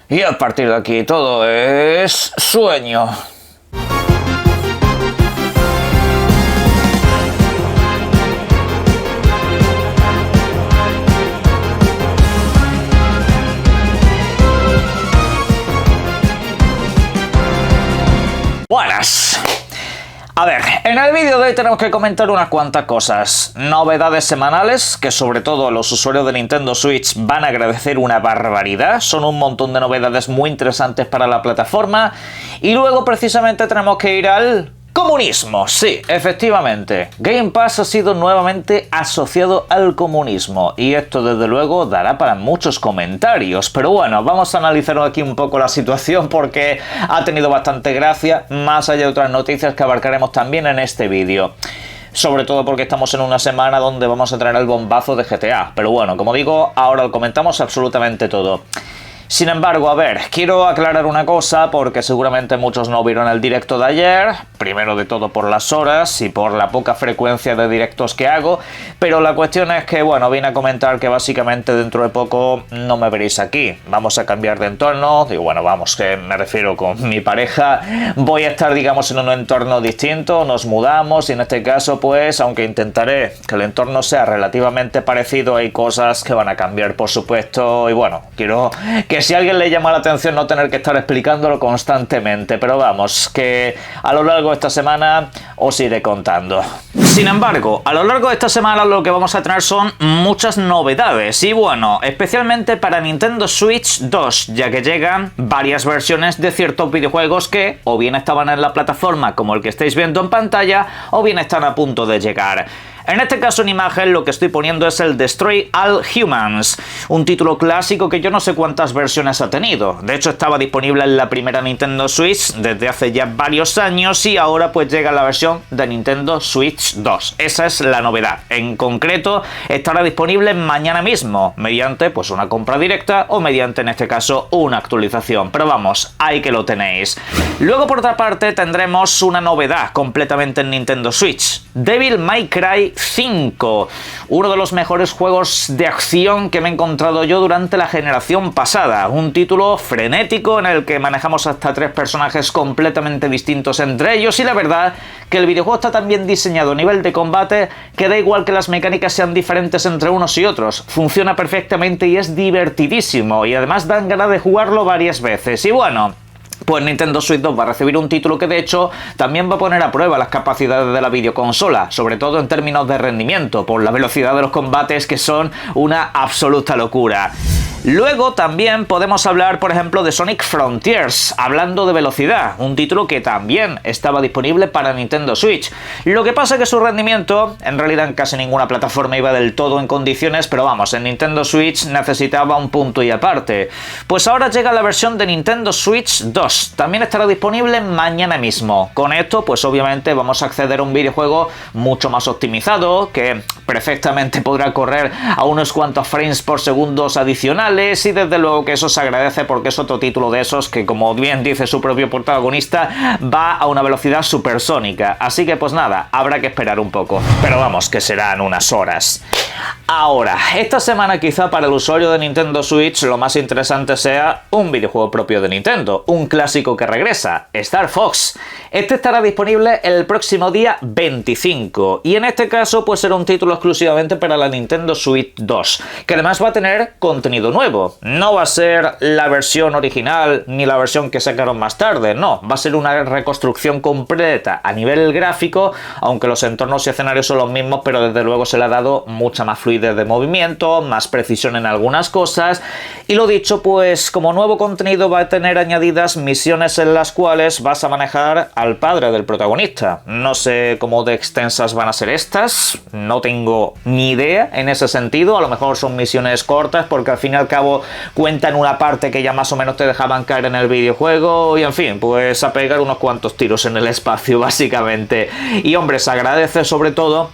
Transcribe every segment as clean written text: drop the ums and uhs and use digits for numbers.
Y a partir de aquí todo es sueño. Buenas. A ver, en el vídeo de hoy tenemos que comentar unas cuantas cosas. Novedades semanales, que sobre todo los usuarios de Nintendo Switch van a agradecer una barbaridad. Son un montón de novedades muy interesantes para la plataforma. Y luego precisamente tenemos que ir al comunismo. Sí, efectivamente. Game Pass ha sido nuevamente asociado al comunismo. Y esto desde luego dará para muchos comentarios. Pero bueno, vamos a analizar aquí un poco la situación porque ha tenido bastante gracia, más allá de otras noticias que abarcaremos también en este vídeo. Sobre todo porque estamos en una semana donde vamos a traer el bombazo de GTA. Pero bueno, como digo, ahora lo comentamos absolutamente todo. Sin embargo, a ver, quiero aclarar una cosa porque seguramente muchos no vieron el directo de ayer, primero de todo por las horas y por la poca frecuencia de directos que hago, pero la cuestión es que, bueno, vine a comentar que básicamente dentro de poco no me veréis aquí, vamos a cambiar de entorno, digo, bueno, vamos, que me refiero con mi pareja, voy a estar, digamos, en un entorno distinto, nos mudamos y en este caso, pues, aunque intentaré que el entorno sea relativamente parecido, hay cosas que van a cambiar, por supuesto, y bueno, quiero que si a alguien le llama la atención no tener que estar explicándolo constantemente, pero vamos, que a lo largo de esta semana os iré contando. Sin embargo, a lo largo de esta semana lo que vamos a tener son muchas novedades y bueno, especialmente para Nintendo Switch 2, ya que llegan varias versiones de ciertos videojuegos que o bien estaban en la plataforma como el que estáis viendo en pantalla o bien están a punto de llegar. En este caso en imagen lo que estoy poniendo es el Destroy All Humans, un título clásico que yo no sé cuántas versiones ha tenido. De hecho estaba disponible en la primera Nintendo Switch desde hace ya varios años y ahora pues llega la versión de Nintendo Switch 2. Esa es la novedad. En concreto estará disponible mañana mismo mediante pues una compra directa o mediante en este caso una actualización. Pero vamos, ahí que lo tenéis. Luego por otra parte tendremos una novedad completamente en Nintendo Switch. Devil May Cry 5, uno de los mejores juegos de acción que me he encontrado yo durante la generación pasada, un título frenético en el que manejamos hasta 3 personajes completamente distintos entre ellos y la verdad que el videojuego está tan bien diseñado a nivel de combate que da igual que las mecánicas sean diferentes entre unos y otros, funciona perfectamente y es divertidísimo y además dan ganas de jugarlo varias veces y bueno, pues Nintendo Switch 2 va a recibir un título que de hecho también va a poner a prueba las capacidades de la videoconsola, sobre todo en términos de rendimiento, por la velocidad de los combates que son una absoluta locura. Luego también podemos hablar, por ejemplo, de Sonic Frontiers, hablando de velocidad, un título que también estaba disponible para Nintendo Switch. Lo que pasa es que su rendimiento, en realidad en casi ninguna plataforma iba del todo en condiciones, pero vamos, en Nintendo Switch necesitaba un punto y aparte. Pues ahora llega la versión de Nintendo Switch 2, también estará disponible mañana mismo. Con esto, pues obviamente vamos a acceder a un videojuego mucho más optimizado, que perfectamente podrá correr a unos cuantos frames por segundo adicionales, y desde luego que eso se agradece porque es otro título de esos que, como bien dice su propio protagonista, va a una velocidad supersónica. Así que pues nada, habrá que esperar un poco. Pero vamos, que serán unas horas. Ahora, esta semana quizá para el usuario de Nintendo Switch lo más interesante sea un videojuego propio de Nintendo, un clásico que regresa, Star Fox. Este estará disponible el próximo día 25 y en este caso pues será un título exclusivamente para la Nintendo Switch 2, que además va a tener contenido nuevo. No va a ser la versión original ni la versión que sacaron más tarde, no, va a ser una reconstrucción completa a nivel gráfico, aunque los entornos y escenarios son los mismos, pero desde luego se le ha dado mucha más fluidez de movimiento, más precisión en algunas cosas y lo dicho, pues como nuevo contenido va a tener añadidas misiones en las cuales vas a manejar al padre del protagonista. No sé cómo de extensas van a ser estas, no tengo ni idea en ese sentido, a lo mejor son misiones cortas porque al fin y al cabo cuentan una parte que ya más o menos te dejaban caer en el videojuego y en fin, pues a pegar unos cuantos tiros en el espacio básicamente. Y hombre, se agradece sobre todo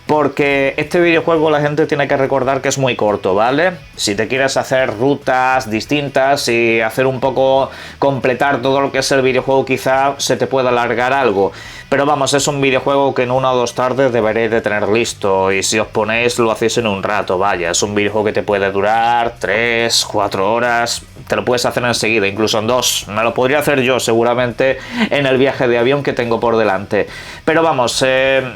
porque este videojuego la gente tiene que recordar que es muy corto, ¿vale? Si te quieres hacer rutas distintas y hacer un poco, completar todo lo que es el videojuego, quizá se te pueda alargar algo. Pero vamos, es un videojuego que en 1 o 2 tardes deberéis de tener listo, y si os ponéis lo hacéis en un rato, vaya. Es un videojuego que te puede durar 3, 4 horas, te lo puedes hacer enseguida, incluso en 2. Me lo podría hacer yo seguramente en el viaje de avión que tengo por delante. Pero vamos,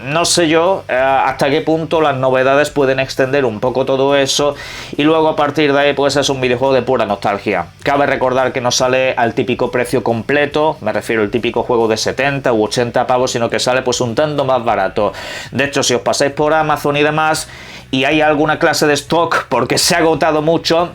no sé yo hasta qué punto las novedades pueden extender un poco todo eso, y luego a partir de ahí pues es un videojuego de pura nostalgia. Cabe recordar que no sale al típico precio completo, me refiero al típico juego de 70 u 80 pavos, sino que sale pues un tanto más barato. De hecho, si os pasáis por Amazon y demás y hay alguna clase de stock porque se ha agotado mucho,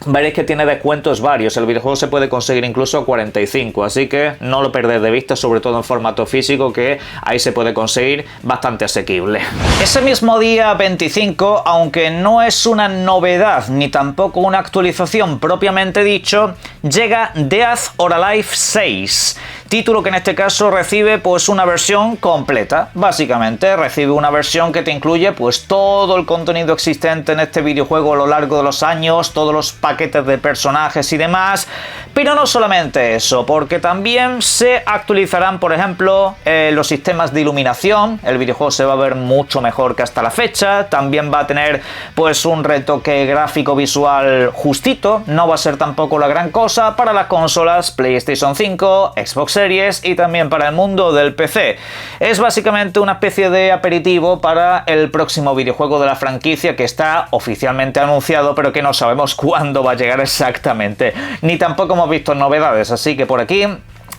veréis que tiene descuentos varios. El videojuego se puede conseguir incluso a 45, así que no lo perdéis de vista, sobre todo en formato físico, que ahí se puede conseguir bastante asequible. Ese mismo día 25, aunque no es una novedad ni tampoco una actualización propiamente dicho, llega Dead or Alive 6. Título que en este caso recibe pues una versión completa. Básicamente recibe una versión que te incluye pues todo el contenido existente en este videojuego a lo largo de los años, todos los paquetes de personajes y demás. Pero no solamente eso, porque también se actualizarán, por ejemplo, los sistemas de iluminación. El videojuego se va a ver mucho mejor que hasta la fecha. También va a tener pues un retoque gráfico visual justito. No va a ser tampoco la gran cosa para las consolas PlayStation 5, Xbox Series y también para el mundo del PC. Es básicamente una especie de aperitivo para el próximo videojuego de la franquicia, que está oficialmente anunciado, pero que no sabemos cuándo va a llegar exactamente. Ni tampoco hemos visto novedades, así que por aquí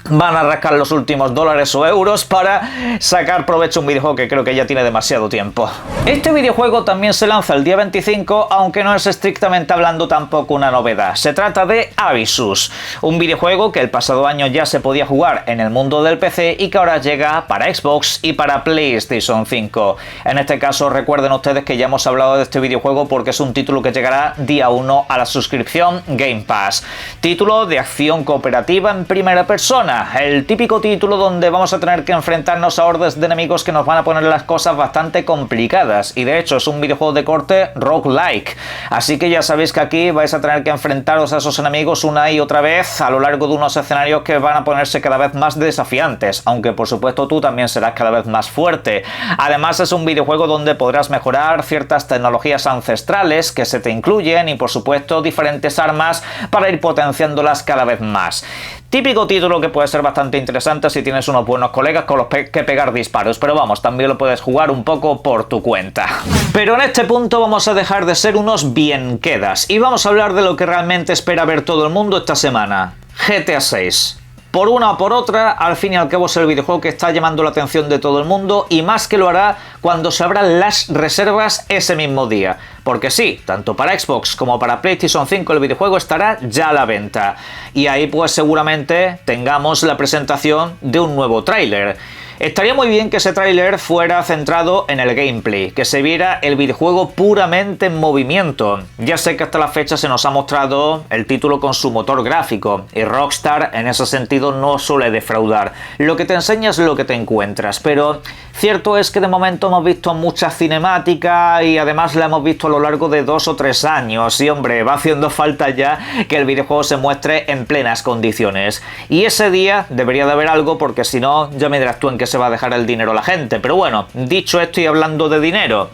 van a rascar los últimos dólares o euros para sacar provecho a un videojuego que creo que ya tiene demasiado tiempo. Este videojuego también se lanza el día 25, aunque no es estrictamente hablando tampoco una novedad. Se trata de Abyssus, un videojuego que el pasado año ya se podía jugar en el mundo del PC y que ahora llega para Xbox y para PlayStation 5. En este caso recuerden ustedes que ya hemos hablado de este videojuego porque es un título que llegará día 1 a la suscripción Game Pass. Título de acción cooperativa en primera persona. El típico título donde vamos a tener que enfrentarnos a hordas de enemigos que nos van a poner las cosas bastante complicadas, y de hecho es un videojuego de corte roguelike, así que ya sabéis que aquí vais a tener que enfrentaros a esos enemigos una y otra vez a lo largo de unos escenarios que van a ponerse cada vez más desafiantes, aunque por supuesto tú también serás cada vez más fuerte. Además es un videojuego donde podrás mejorar ciertas tecnologías ancestrales que se te incluyen y por supuesto diferentes armas para ir potenciándolas cada vez más. Típico título que puede ser bastante interesante si tienes unos buenos colegas con los que pegar disparos, pero vamos, también lo puedes jugar un poco por tu cuenta. Pero en este punto vamos a dejar de ser unos bien quedas y vamos a hablar de lo que realmente espera ver todo el mundo esta semana: GTA 6. Por una o por otra, al fin y al cabo es el videojuego que está llamando la atención de todo el mundo, y más que lo hará cuando se abran las reservas ese mismo día. Porque sí, tanto para Xbox como para PlayStation 5 el videojuego estará ya a la venta. Y ahí pues seguramente tengamos la presentación de un nuevo tráiler. Estaría muy bien que ese tráiler fuera centrado en el gameplay, que se viera el videojuego puramente en movimiento. Ya sé que hasta la fecha se nos ha mostrado el título con su motor gráfico, y Rockstar en ese sentido no suele defraudar. Lo que te enseña es lo que te encuentras, pero cierto es que de momento hemos visto mucha cinemática y además la hemos visto a lo largo de 2 o 3 años, y hombre, va haciendo falta ya que el videojuego se muestre en plenas condiciones. Y ese día debería de haber algo, porque si no, ya me dirás tú en qué se va a dejar el dinero la gente. Pero bueno, dicho esto y hablando de dinero,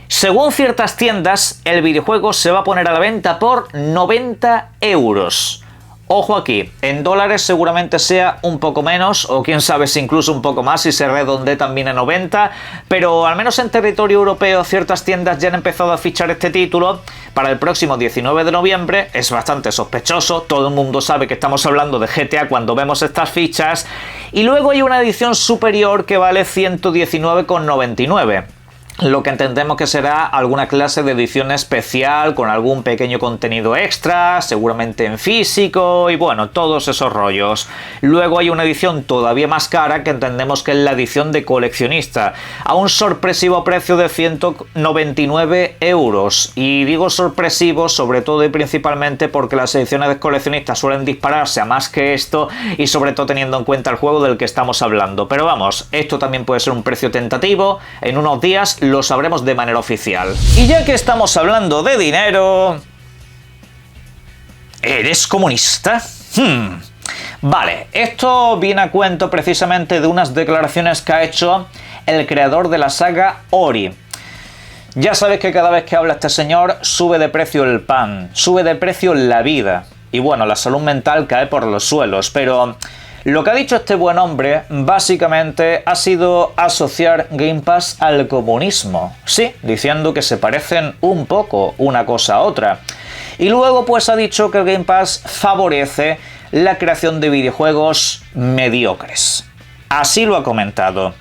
según ciertas tiendas, el videojuego se va a poner a la venta por 90 euros. Ojo aquí, en dólares seguramente sea un poco menos, o quién sabe si incluso un poco más si se redondee también a 90, pero al menos en territorio europeo ciertas tiendas ya han empezado a fichar este título para el próximo 19 de noviembre. Es bastante sospechoso, todo el mundo sabe que estamos hablando de GTA cuando vemos estas fichas, y luego hay una edición superior que vale 119,99. Lo que entendemos que será alguna clase de edición especial con algún pequeño contenido extra, seguramente en físico y bueno, todos esos rollos. Luego hay una edición todavía más cara que entendemos que es la edición de coleccionista, a un sorpresivo precio de 199 euros. Y digo sorpresivo sobre todo y principalmente porque las ediciones de coleccionistas suelen dispararse a más que esto, y sobre todo teniendo en cuenta el juego del que estamos hablando. Pero vamos, esto también puede ser un precio tentativo. En unos días lo sabremos de manera oficial. Y ya que estamos hablando de dinero... ¿Eres comunista? Vale, esto viene a cuento precisamente de unas declaraciones que ha hecho el creador de la saga Ori. Ya sabéis que cada vez que habla este señor sube de precio el pan, sube de precio la vida. Y bueno, la salud mental cae por los suelos, pero lo que ha dicho este buen hombre básicamente ha sido asociar Game Pass al comunismo. Sí, diciendo que se parecen un poco una cosa a otra. Y luego pues ha dicho que el Game Pass favorece la creación de videojuegos mediocres. Así lo ha comentado.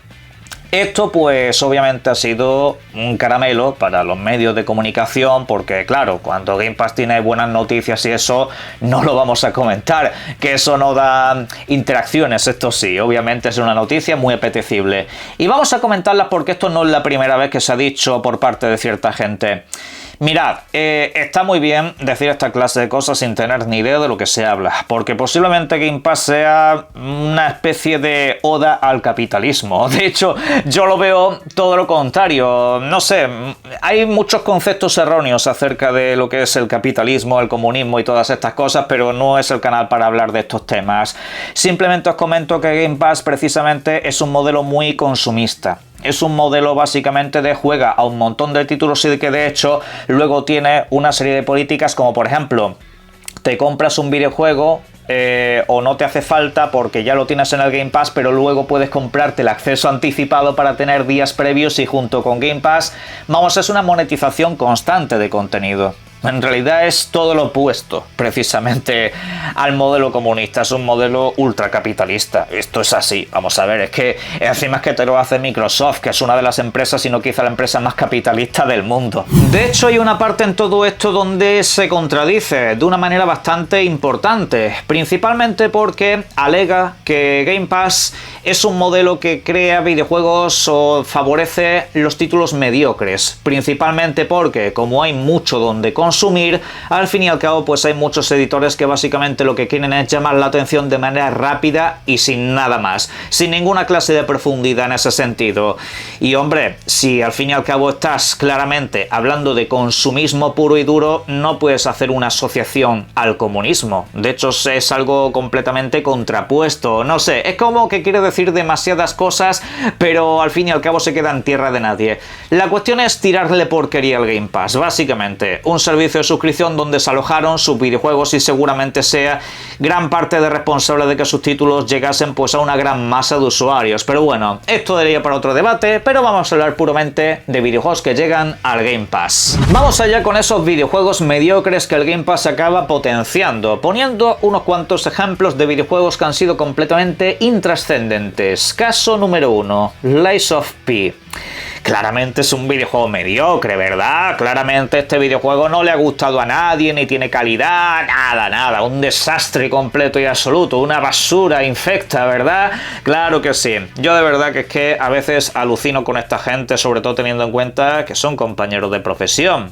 Esto pues obviamente ha sido un caramelo para los medios de comunicación porque claro, cuando Game Pass tiene buenas noticias y eso no lo vamos a comentar, que eso no da interacciones, esto sí, obviamente es una noticia muy apetecible. Y vamos a comentarlas porque esto no es la primera vez que se ha dicho por parte de cierta gente. Mirad, está muy bien decir esta clase de cosas sin tener ni idea de lo que se habla, porque posiblemente Game Pass sea una especie de oda al capitalismo. De hecho, yo lo veo todo lo contrario. No sé, hay muchos conceptos erróneos acerca de lo que es el capitalismo, el comunismo y todas estas cosas, pero no es el canal para hablar de estos temas. Simplemente os comento que Game Pass precisamente es un modelo muy consumista. Es un modelo básicamente de juega a un montón de títulos y que de hecho luego tiene una serie de políticas como por ejemplo te compras un videojuego o no te hace falta porque ya lo tienes en el Game Pass, pero luego puedes comprarte el acceso anticipado para tener días previos y junto con Game Pass, vamos, es una monetización constante de contenido. En realidad es todo lo opuesto, precisamente, al modelo comunista. Es un modelo ultracapitalista. Esto es así. Vamos a ver, es que encima es que te lo hace Microsoft, que es una de las empresas, si no quizá la empresa más capitalista del mundo. De hecho, hay una parte en todo esto donde se contradice de una manera bastante importante, principalmente porque alega que Game Pass es un modelo que crea videojuegos o favorece los títulos mediocres, principalmente porque, como hay mucho donde consumir, al fin y al cabo pues hay muchos editores que básicamente lo que quieren es llamar la atención de manera rápida y sin nada más, sin ninguna clase de profundidad en ese sentido. Y hombre, si al fin y al cabo estás claramente hablando de consumismo puro y duro, no puedes hacer una asociación al comunismo. De hecho es algo completamente contrapuesto, no sé, es como que quiere decir demasiadas cosas, pero al fin y al cabo se queda en tierra de nadie. La cuestión es tirarle porquería al Game Pass, básicamente, un servicio de suscripción donde se alojaron sus videojuegos y seguramente sea gran parte de responsable de que sus títulos llegasen pues a una gran masa de usuarios. Pero bueno, esto daría para otro debate, pero vamos a hablar puramente de videojuegos que llegan al Game Pass. Vamos allá con esos videojuegos mediocres que el Game Pass acaba potenciando, poniendo unos cuantos ejemplos de videojuegos que han sido completamente intrascendentes. Caso número 1, Lies of P. Claramente es un videojuego mediocre, ¿verdad? Claramente este videojuego no le ha gustado a nadie, ni tiene calidad, nada, un desastre completo y absoluto, una basura infecta, ¿verdad? Claro que sí. Yo de verdad que es que a veces alucino con esta gente, sobre todo teniendo en cuenta que son compañeros de profesión.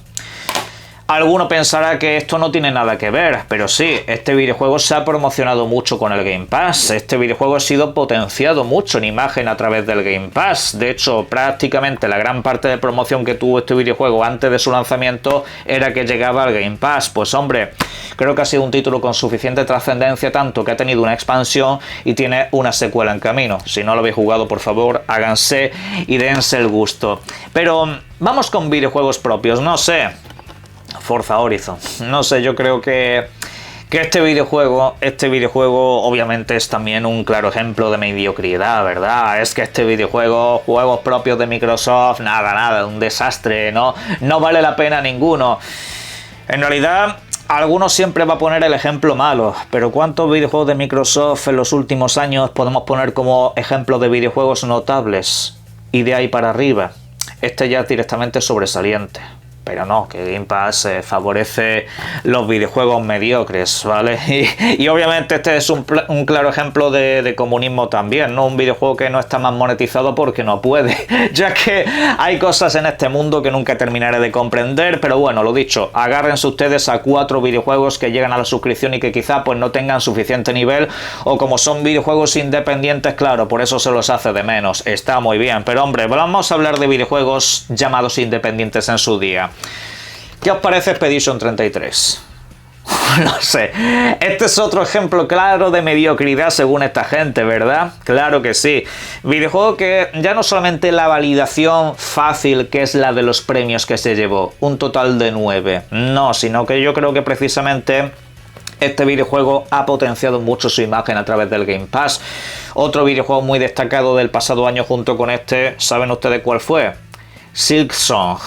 Alguno pensará que esto no tiene nada que ver, pero sí, este videojuego se ha promocionado mucho con el Game Pass, este videojuego ha sido potenciado mucho en imagen a través del Game Pass. De hecho, prácticamente la gran parte de promoción que tuvo este videojuego antes de su lanzamiento era que llegaba al Game Pass. Pues hombre, creo que ha sido un título con suficiente trascendencia, tanto que ha tenido una expansión y tiene una secuela en camino. Si no lo habéis jugado, por favor, háganse y dense el gusto. Pero vamos con videojuegos propios, no sé. Forza Horizon. No sé, yo creo que este videojuego obviamente es también un claro ejemplo de mediocridad, ¿verdad? Es que este videojuego, juegos propios de Microsoft, nada, un desastre, no vale la pena ninguno. En realidad, algunos siempre va a poner el ejemplo malo, pero ¿cuántos videojuegos de Microsoft en los últimos años podemos poner como ejemplo de videojuegos notables? Y de ahí para arriba, este ya es directamente sobresaliente. Pero no, que Game Pass favorece los videojuegos mediocres, ¿vale? Y obviamente este es un claro ejemplo de comunismo también, ¿no? Un videojuego que no está más monetizado porque no puede, ya que hay cosas en este mundo que nunca terminaré de comprender, pero bueno, lo dicho, agárrense ustedes a 4 videojuegos que llegan a la suscripción y que quizá pues no tengan suficiente nivel, o como son videojuegos independientes, claro, por eso se los hace de menos. Está muy bien, pero hombre, vamos a hablar de videojuegos llamados independientes en su día. ¿Qué os parece Expedition 33? No sé, este es otro ejemplo claro de mediocridad según esta gente, ¿verdad? Claro que sí. Videojuego que ya no solamente la validación fácil, que es la de los premios que se llevó, un total de 9, no, sino que yo creo que precisamente este videojuego ha potenciado mucho su imagen a través del Game Pass. Otro videojuego muy destacado del pasado año junto con este, ¿saben ustedes cuál fue? Silksong.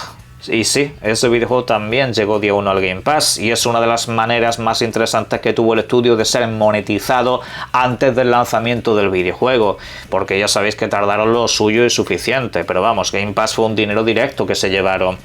Y sí, ese videojuego también llegó día 1 al Game Pass y es una de las maneras más interesantes que tuvo el estudio de ser monetizado antes del lanzamiento del videojuego, porque ya sabéis que tardaron lo suyo y suficiente, pero vamos, Game Pass fue un dinero directo que se llevaron.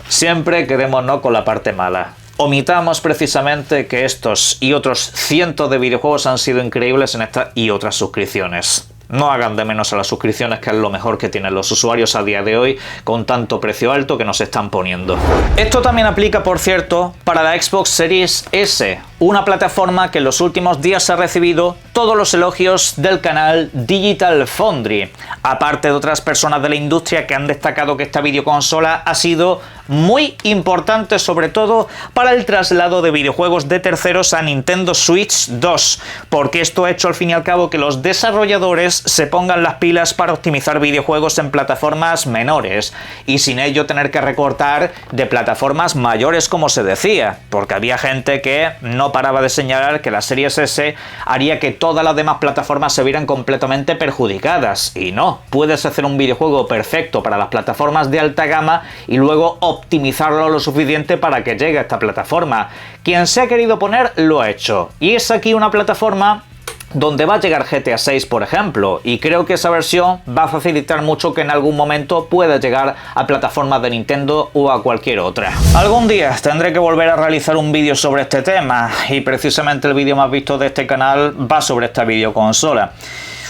Siempre quedémonos con la parte mala. Omitamos precisamente que estos y otros cientos de videojuegos han sido increíbles en esta y otras suscripciones. No hagan de menos a las suscripciones, que es lo mejor que tienen los usuarios a día de hoy con tanto precio alto que nos están poniendo. Esto también aplica, por cierto, para la Xbox Series S, una plataforma que en los últimos días ha recibido todos los elogios del canal Digital Foundry, aparte de otras personas de la industria que han destacado que esta videoconsola ha sido muy importante, sobre todo para el traslado de videojuegos de terceros a Nintendo Switch 2, porque esto ha hecho al fin y al cabo que los desarrolladores se pongan las pilas para optimizar videojuegos en plataformas menores y sin ello tener que recortar de plataformas mayores, como se decía, porque había gente que no paraba de señalar que la Series S haría que todas las demás plataformas se vieran completamente perjudicadas, y no, puedes hacer un videojuego perfecto para las plataformas de alta gama y luego optimizarlo lo suficiente para que llegue a esta plataforma. Quien se ha querido poner lo ha hecho, y es aquí una plataforma donde va a llegar GTA 6, por ejemplo, y creo que esa versión va a facilitar mucho que en algún momento pueda llegar a plataformas de Nintendo o a cualquier otra. Algún día tendré que volver a realizar un vídeo sobre este tema, y precisamente el vídeo más visto de este canal va sobre esta videoconsola.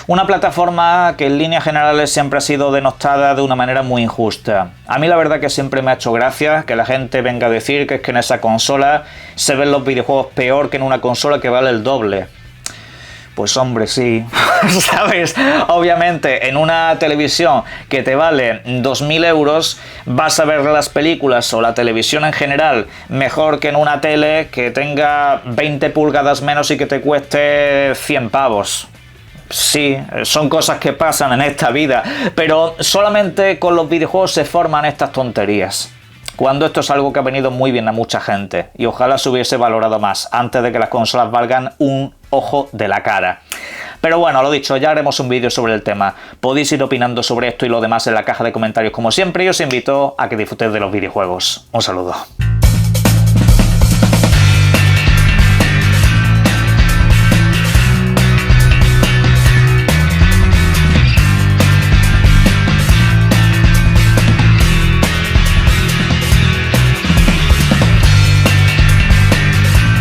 Una plataforma que en líneas generales siempre ha sido denostada de una manera muy injusta. A mí la verdad que siempre me ha hecho gracia que la gente venga a decir que es que en esa consola se ven los videojuegos peor que en una consola que vale el doble. Pues hombre, sí, ¿sabes? Obviamente en una televisión que te vale 2.000 euros vas a ver las películas o la televisión en general mejor que en una tele que tenga 20 pulgadas menos y que te cueste 100 pavos. Sí, son cosas que pasan en esta vida, pero solamente con los videojuegos se forman estas tonterías. Cuando esto es algo que ha venido muy bien a mucha gente, y ojalá se hubiese valorado más antes de que las consolas valgan un ojo de la cara. Pero bueno, lo dicho, ya haremos un vídeo sobre el tema. Podéis ir opinando sobre esto y lo demás en la caja de comentarios como siempre, y os invito a que disfrutéis de los videojuegos. Un saludo.